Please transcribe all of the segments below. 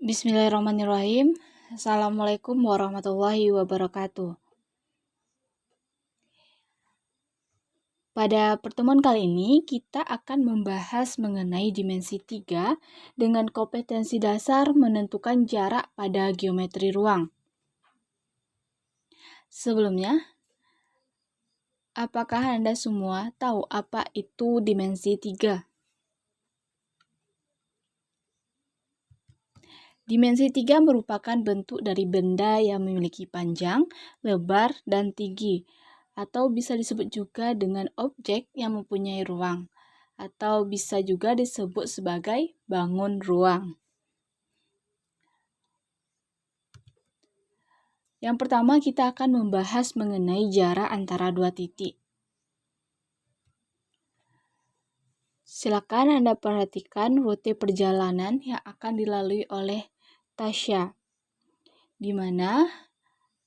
Bismillahirrahmanirrahim. Assalamualaikum warahmatullahi wabarakatuh. Pada pertemuan kali ini, kita akan membahas mengenai dimensi 3 dengan kompetensi dasar menentukan jarak pada geometri ruang. Sebelumnya, apakah Anda semua tahu apa itu dimensi 3? Dimensi 3 merupakan bentuk dari benda yang memiliki panjang, lebar, dan tinggi, atau bisa disebut juga dengan objek yang mempunyai ruang, atau bisa juga disebut sebagai bangun ruang. Yang pertama, kita akan membahas mengenai jarak antara dua titik. Silakan Anda perhatikan rute perjalanan yang akan dilalui oleh Tasya, di mana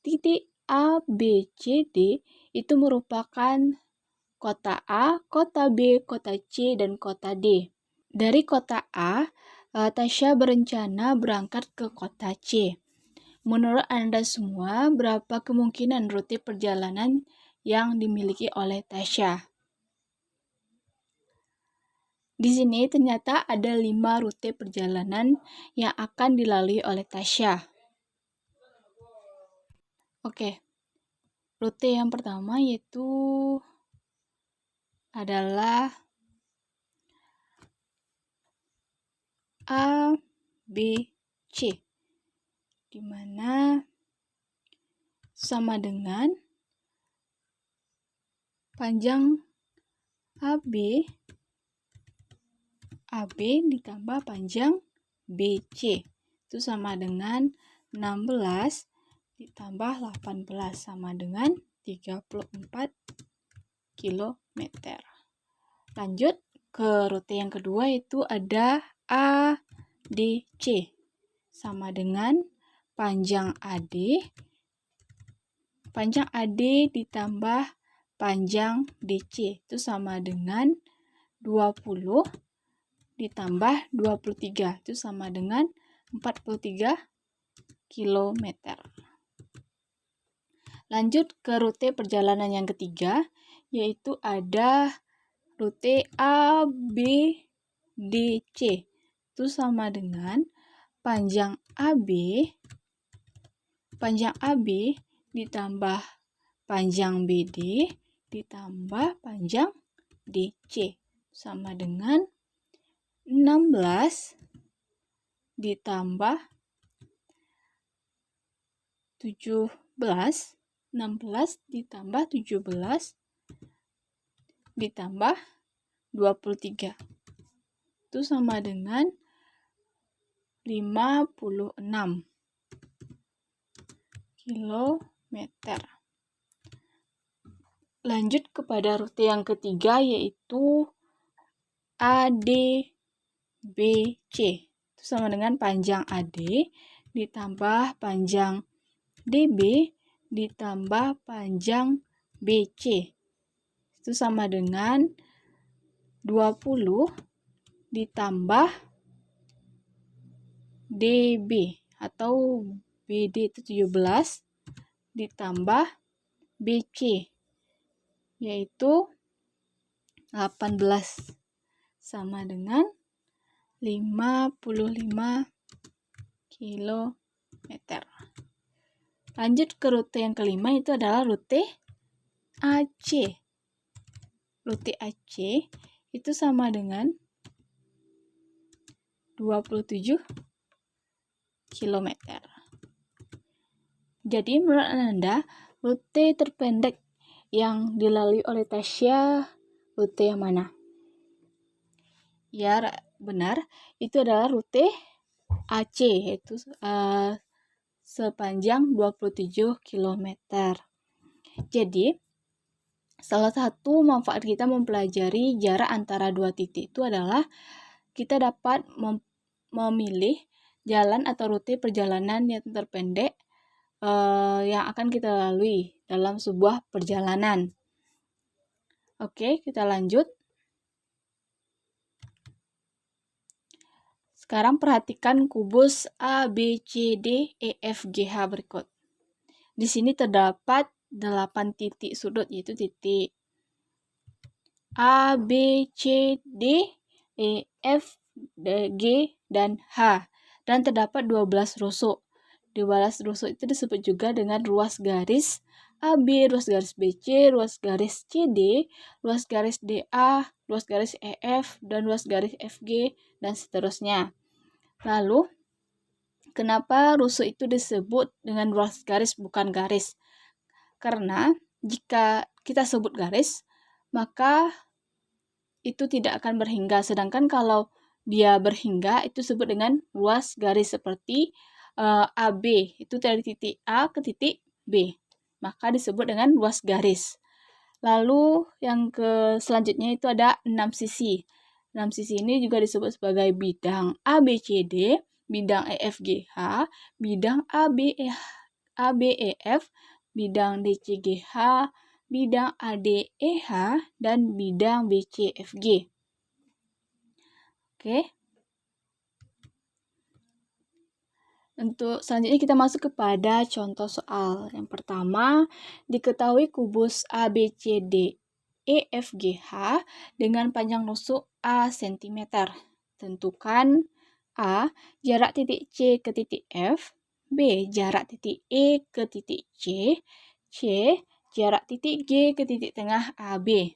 titik A, B, C, D itu merupakan kota A, kota B, kota C, dan kota D. Dari kota A, Tasya berencana berangkat ke kota C. Menurut Anda semua, berapa kemungkinan rute perjalanan yang dimiliki oleh Tasya? Di sini ternyata ada 5 rute perjalanan yang akan dilalui oleh Tasya. Oke, rute yang pertama yaitu adalah A, B, C, di mana sama dengan panjang AB ditambah panjang BC, itu sama dengan 16 ditambah 18, sama dengan 34 km. Lanjut ke rute yang kedua, yaitu ada ADC, sama dengan panjang AD ditambah panjang DC, itu sama dengan 20 ditambah 23, itu sama dengan 43 km. Lanjut ke rute perjalanan yang ketiga, yaitu ada rute ABDC, itu sama dengan panjang AB ditambah panjang BD ditambah panjang DC, sama dengan 16 ditambah 17, 16 ditambah 17 ditambah 23, itu sama dengan 56 km. Lanjut kepada rute yang ketiga, yaitu ADBC, itu sama dengan panjang AD ditambah panjang DB ditambah panjang BC, itu sama dengan 20 ditambah DB atau BD itu 17 ditambah BC, yaitu 18, sama dengan 55 km. Lanjut ke rute yang kelima, itu adalah rute AC. Rute AC itu sama dengan 27 km. Jadi menurut Anda, rute terpendek yang dilalui oleh Tasya rute yang mana? Ya, benar. Itu adalah rute AC, yaitu sepanjang 27 km. Jadi, salah satu manfaat kita mempelajari jarak antara dua titik itu adalah kita dapat memilih jalan atau rute perjalanan yang terpendek yang akan kita lalui dalam sebuah perjalanan. Oke, kita lanjut. Sekarang perhatikan kubus A, B, C, D, E, F, G, H berikut. Di sini terdapat 8 titik sudut, yaitu titik A, B, C, D, E, F, G, dan H. Dan terdapat 12 rusuk. 12 rusuk itu disebut juga dengan ruas garis AB, ruas garis BC, ruas garis CD, ruas garis DA, ruas garis EF, dan ruas garis FG, dan seterusnya. Lalu, kenapa rusuk itu disebut dengan ruas garis bukan garis? Karena jika kita sebut garis, maka itu tidak akan berhingga. Sedangkan kalau dia berhingga, itu disebut dengan ruas garis seperti AB. Itu dari titik A ke titik B. Maka disebut dengan ruas garis. Lalu yang selanjutnya itu ada 6 sisi. 6 sisi ini juga disebut sebagai bidang ABCD, bidang EFGH, bidang ABEF, bidang DCGH, bidang ADEH, dan bidang BCFG. Oke. Untuk selanjutnya kita masuk kepada contoh soal. Yang pertama, diketahui kubus ABCD EFGH dengan panjang rusuk A cm. Tentukan A, jarak titik C ke titik F, B, jarak titik E ke titik C, C, jarak titik G ke titik tengah AB.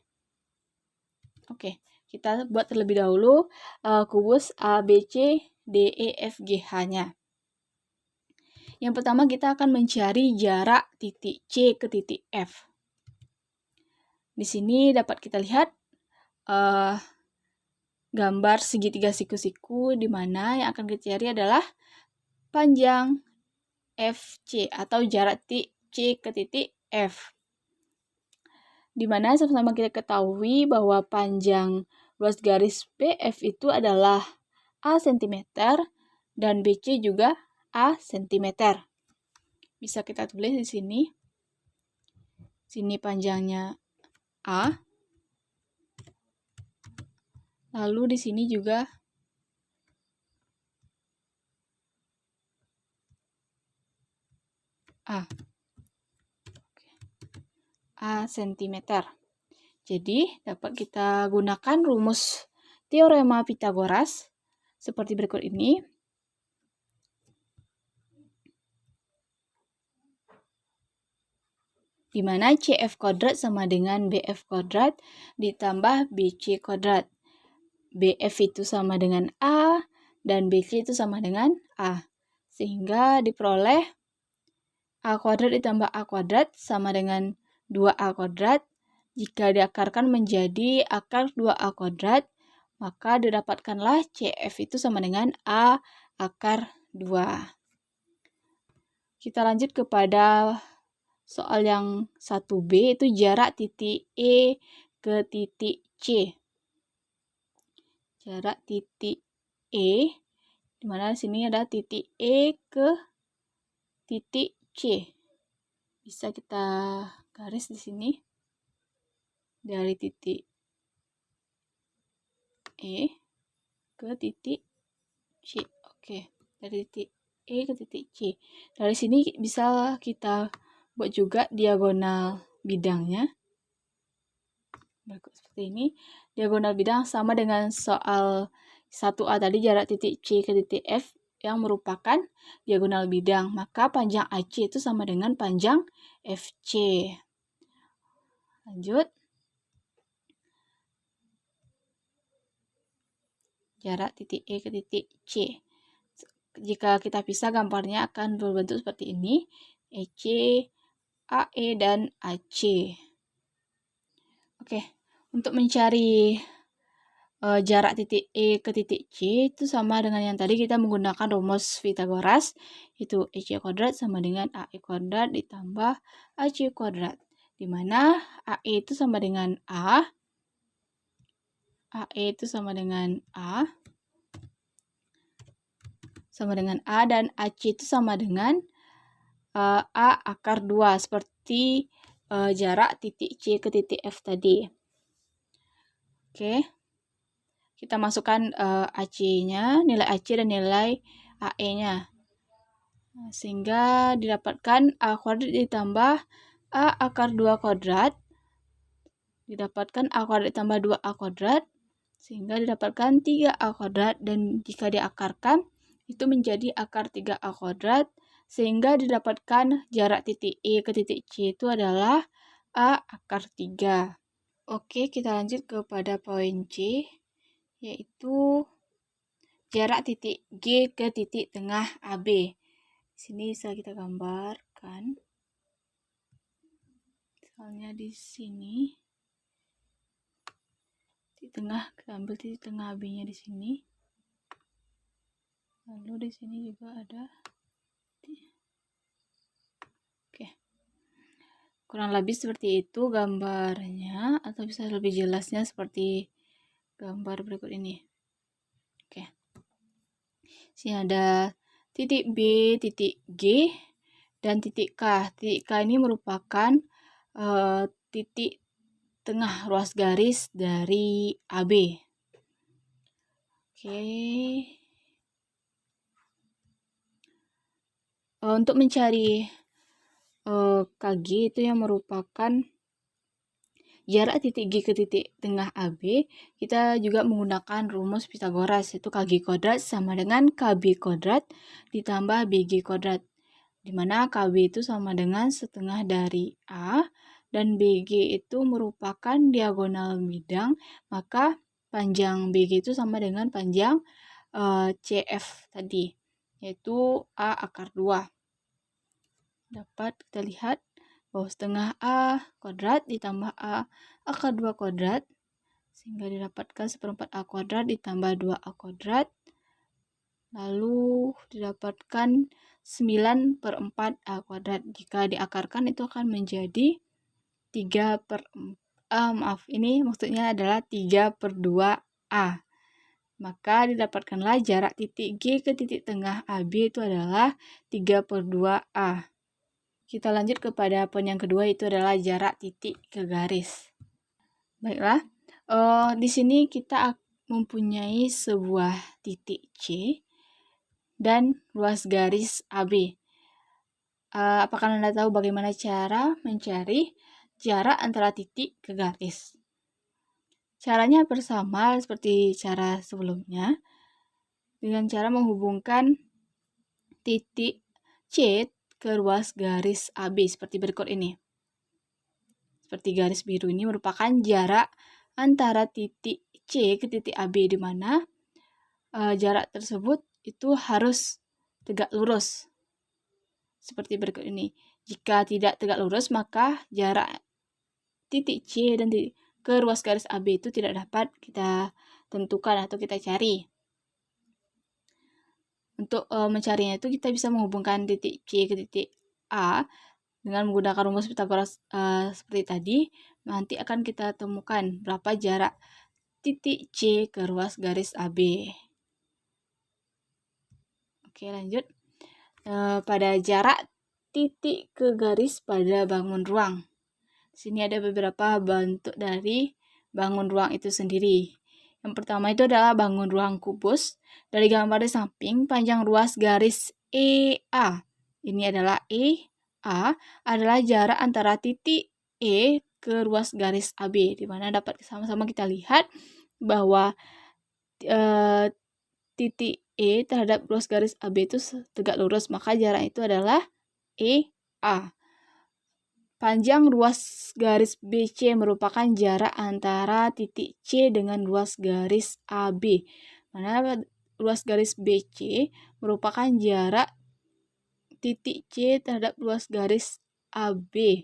Oke, kita buat terlebih dahulu kubus ABCDEFGH-nya. Yang pertama kita akan mencari jarak titik C ke titik F. Di sini dapat kita lihat gambar segitiga siku-siku di mana yang akan kita cari adalah panjang FC atau jarak titik C ke titik F. Di mana sama-sama kita ketahui bahwa panjang ruas garis BF itu adalah A cm dan BC juga A cm. Bisa kita tulis di sini. Sini panjangnya A. Lalu di sini juga A. A cm. Jadi, dapat kita gunakan rumus teorema Pythagoras seperti berikut ini. Di mana CF kuadrat sama dengan BF kuadrat ditambah BC kuadrat. BF itu sama dengan A dan BC itu sama dengan A. Sehingga diperoleh A kuadrat ditambah A kuadrat sama dengan 2A kuadrat. Jika diakarkan menjadi akar 2A kuadrat, maka didapatkanlah CF itu sama dengan A akar 2. Kita lanjut kepada soal yang 1B, itu jarak titik E ke titik C. Jarak titik E, di mana di sini ada titik E ke titik C. Bisa kita garis di sini. Dari titik E ke titik C. Oke, dari titik E ke titik C. Dari sini bisa kita buat juga diagonal bidangnya. Berikut seperti ini. Diagonal bidang sama dengan soal 1A tadi, jarak titik C ke titik F yang merupakan diagonal bidang. Maka panjang AC itu sama dengan panjang FC. Lanjut. Jarak titik E ke titik C. Jika kita pisah, gambarnya akan berbentuk seperti ini. EC, AE, dan AC. Oke, untuk mencari jarak titik E ke titik C itu sama dengan yang tadi, kita menggunakan rumus Pythagoras, itu EC kuadrat sama dengan AE kuadrat ditambah AC kuadrat, di mana AE itu sama dengan A, AE itu sama dengan A, dan AC itu sama dengan A akar 2, seperti jarak titik C ke titik F tadi. Oke, kita masukkan AC-nya, nilai AC dan nilai AE-nya. Nah, sehingga didapatkan A kuadrat ditambah A akar 2 kuadrat, didapatkan A kuadrat ditambah 2A kuadrat, sehingga didapatkan 3A kuadrat, dan jika diakarkan itu menjadi akar 3A kuadrat, sehingga didapatkan jarak titik E ke titik C itu adalah A akar 3. Oke, kita lanjut kepada poin C, yaitu jarak titik G ke titik tengah AB. Sini bisa kita gambarkan. Misalnya di sini titik tengah, kita ambil titik tengah AB-nya di sini. Lalu di sini juga ada. Oke. Kurang lebih seperti itu gambarnya, atau bisa lebih jelasnya seperti gambar berikut ini. Oke. Sini ada titik B, titik G, dan titik K. Titik K ini merupakan titik tengah ruas garis dari AB. Oke. Untuk mencari KG itu yang merupakan jarak titik G ke titik tengah AB, kita juga menggunakan rumus Pitagoras, yaitu KG kuadrat sama dengan KB kuadrat ditambah BG kuadrat, di mana KB itu sama dengan setengah dari A, dan BG itu merupakan diagonal bidang, maka panjang BG itu sama dengan panjang CF tadi, yaitu A akar 2. Dapat kita lihat bahwa setengah A kuadrat ditambah A akar 2 kuadrat, sehingga didapatkan seperempat A kuadrat ditambah 2A kuadrat, lalu didapatkan 9/4 A kuadrat. Jika diakarkan itu akan menjadi 3/2A. Maka didapatkanlah jarak titik G ke titik tengah AB itu adalah 3/2A. Kita lanjut kepada poin yang kedua, itu adalah jarak titik ke garis. Baiklah, di sini kita mempunyai sebuah titik C dan ruas garis AB. Apakah Anda tahu bagaimana cara mencari jarak antara titik ke garis? Caranya hampir sama seperti cara sebelumnya, dengan cara menghubungkan titik C ke ruas garis AB seperti berikut ini. Seperti garis biru ini merupakan jarak antara titik C ke titik AB, di mana jarak tersebut itu harus tegak lurus. Seperti berikut ini. Jika tidak tegak lurus, maka jarak titik C dan ke ruas garis AB itu tidak dapat kita tentukan atau kita cari. Untuk mencarinya itu kita bisa menghubungkan titik C ke titik A dengan menggunakan rumus Pitagoras seperti tadi. Nanti akan kita temukan berapa jarak titik C ke ruas garis AB. Oke, lanjut. Pada jarak titik ke garis pada bangun ruang. Sini ada beberapa bentuk dari bangun ruang itu sendiri. Yang pertama itu adalah bangun ruang kubus. Dari gambar di samping, panjang ruas garis EA. Ini adalah EA adalah jarak antara titik E ke ruas garis AB, di mana dapat sama-sama kita lihat bahwa titik E terhadap ruas garis AB itu tegak lurus, maka jarak itu adalah EA. Panjang ruas garis BC merupakan jarak antara titik C dengan ruas garis AB. Mana ruas garis BC merupakan jarak titik C terhadap ruas garis AB.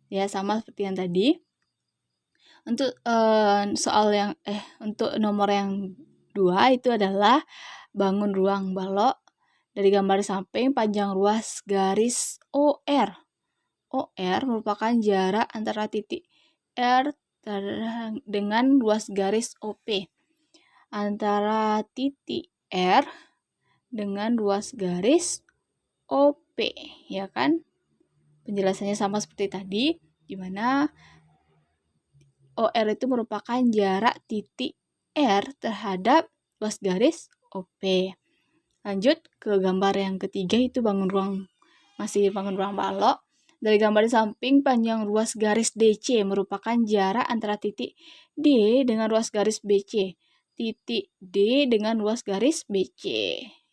Ya, sama seperti yang tadi. Untuk untuk nomor yang 2 itu adalah bangun ruang balok. Dari gambar samping, panjang ruas garis OR. OR merupakan jarak antara titik R dengan ruas garis OP. Antara titik R dengan ruas garis OP, ya kan? Penjelasannya sama seperti tadi, di mana OR itu merupakan jarak titik R terhadap luas garis OP. Lanjut ke gambar yang ketiga, itu masih bangun ruang balok. Dari gambar di samping, panjang ruas garis DC merupakan jarak antara titik D dengan ruas garis BC. Titik D dengan ruas garis BC.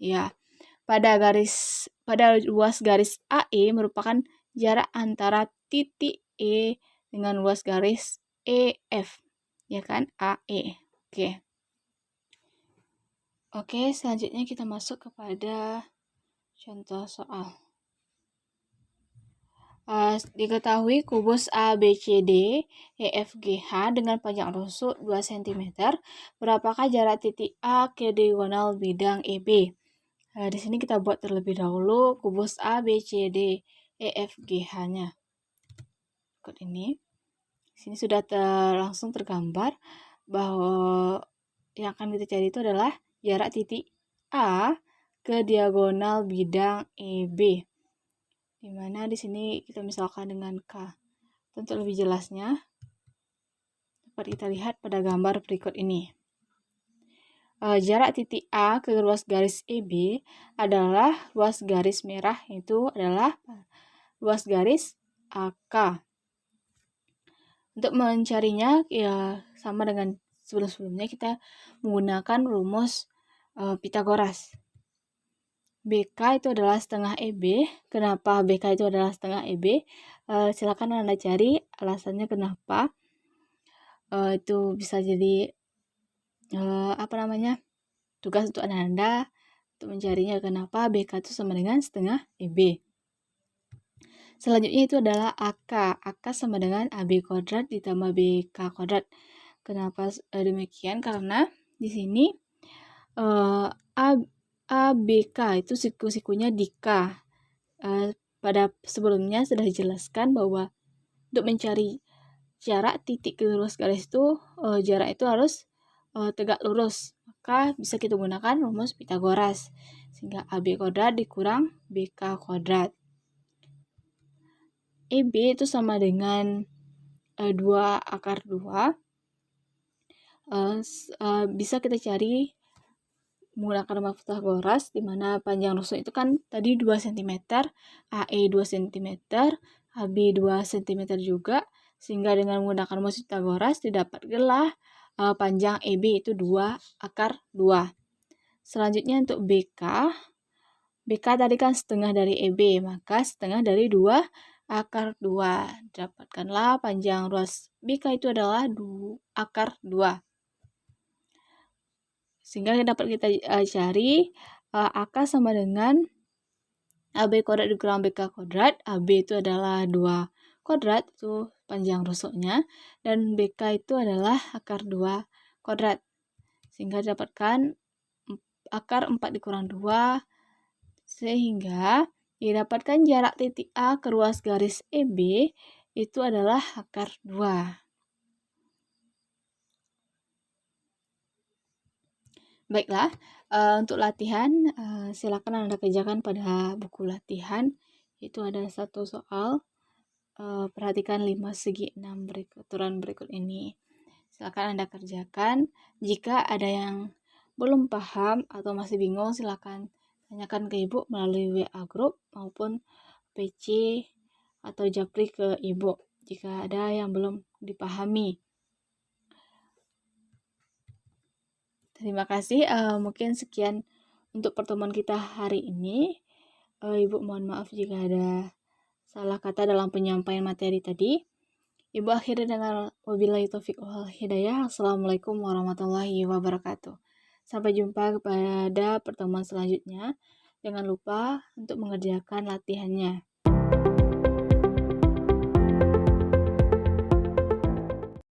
Ya, pada ruas garis AE merupakan jarak antara titik E dengan ruas garis EF. Ya kan? AE. Oke. Oke, selanjutnya kita masuk kepada contoh soal. Diketahui kubus ABCD EFGH dengan panjang rusuk 2 cm. Berapakah jarak titik A ke diagonal bidang EB? Di sini kita buat terlebih dahulu kubus ABCD EFGH-nya. Berikut ini. Di sini sudah langsung tergambar bahwa yang akan kita cari itu adalah jarak titik A ke diagonal bidang EB. Dimana di sini kita misalkan dengan K. Untuk lebih jelasnya, dapat kita lihat pada gambar berikut ini. Jarak titik A ke ruas garis EB adalah ruas garis merah, itu adalah ruas garis AK. Untuk mencarinya ya sama dengan sebelum-sebelumnya, kita menggunakan rumus Pitagoras. BK itu adalah setengah EB. Kenapa BK itu adalah setengah EB? Silakan Anda cari alasannya kenapa. Itu bisa jadi tugas untuk Anda untuk mencarinya kenapa BK itu sama dengan setengah EB. Selanjutnya itu adalah AK. AK sama dengan AB kuadrat ditambah BK kuadrat. Kenapa demikian? Karena di sini ABK itu siku-sikunya di K. Pada sebelumnya sudah dijelaskan bahwa untuk mencari jarak titik ke ruas garis itu, jarak itu harus tegak lurus. Maka bisa kita gunakan rumus Pitagoras. Sehingga AB kuadrat dikurang BK kuadrat. EB itu sama dengan 2 akar 2. Bisa kita cari menggunakan rumah Pitagoras, di mana panjang rusuk itu kan tadi 2 cm, AE 2 cm, AB 2 cm juga, sehingga dengan menggunakan rumus Pitagoras didapatkanlah panjang EB itu 2 akar 2. Selanjutnya untuk BK tadi kan setengah dari EB, maka setengah dari 2 akar 2. Dapatkanlah panjang ruas BK itu adalah 2 akar 2. Sehingga dapat kita cari AK sama dengan AB kuadrat dikurang BK kuadrat. AB itu adalah 2 kuadrat, itu panjang rusuknya, dan BK itu adalah akar 2 kuadrat. Sehingga dapatkan akar 4 dikurang 2, sehingga didapatkan jarak titik A ke ruas garis EB itu adalah akar 2. Baiklah, untuk latihan silakan Anda kerjakan pada buku latihan. Itu ada satu soal, perhatikan 5 segi 6 aturan berikut ini. Silakan Anda kerjakan. Jika ada yang belum paham atau masih bingung, silakan tanyakan ke Ibu melalui WA group maupun PC atau japri ke Ibu jika ada yang belum dipahami. Terima kasih. Mungkin sekian untuk pertemuan kita hari ini. Ibu mohon maaf jika ada salah kata dalam penyampaian materi tadi. Ibu akhiri dengan wabillahi taufiq wal hidayah. Assalamualaikum warahmatullahi wabarakatuh. Sampai jumpa pada pertemuan selanjutnya. Jangan lupa untuk mengerjakan latihannya.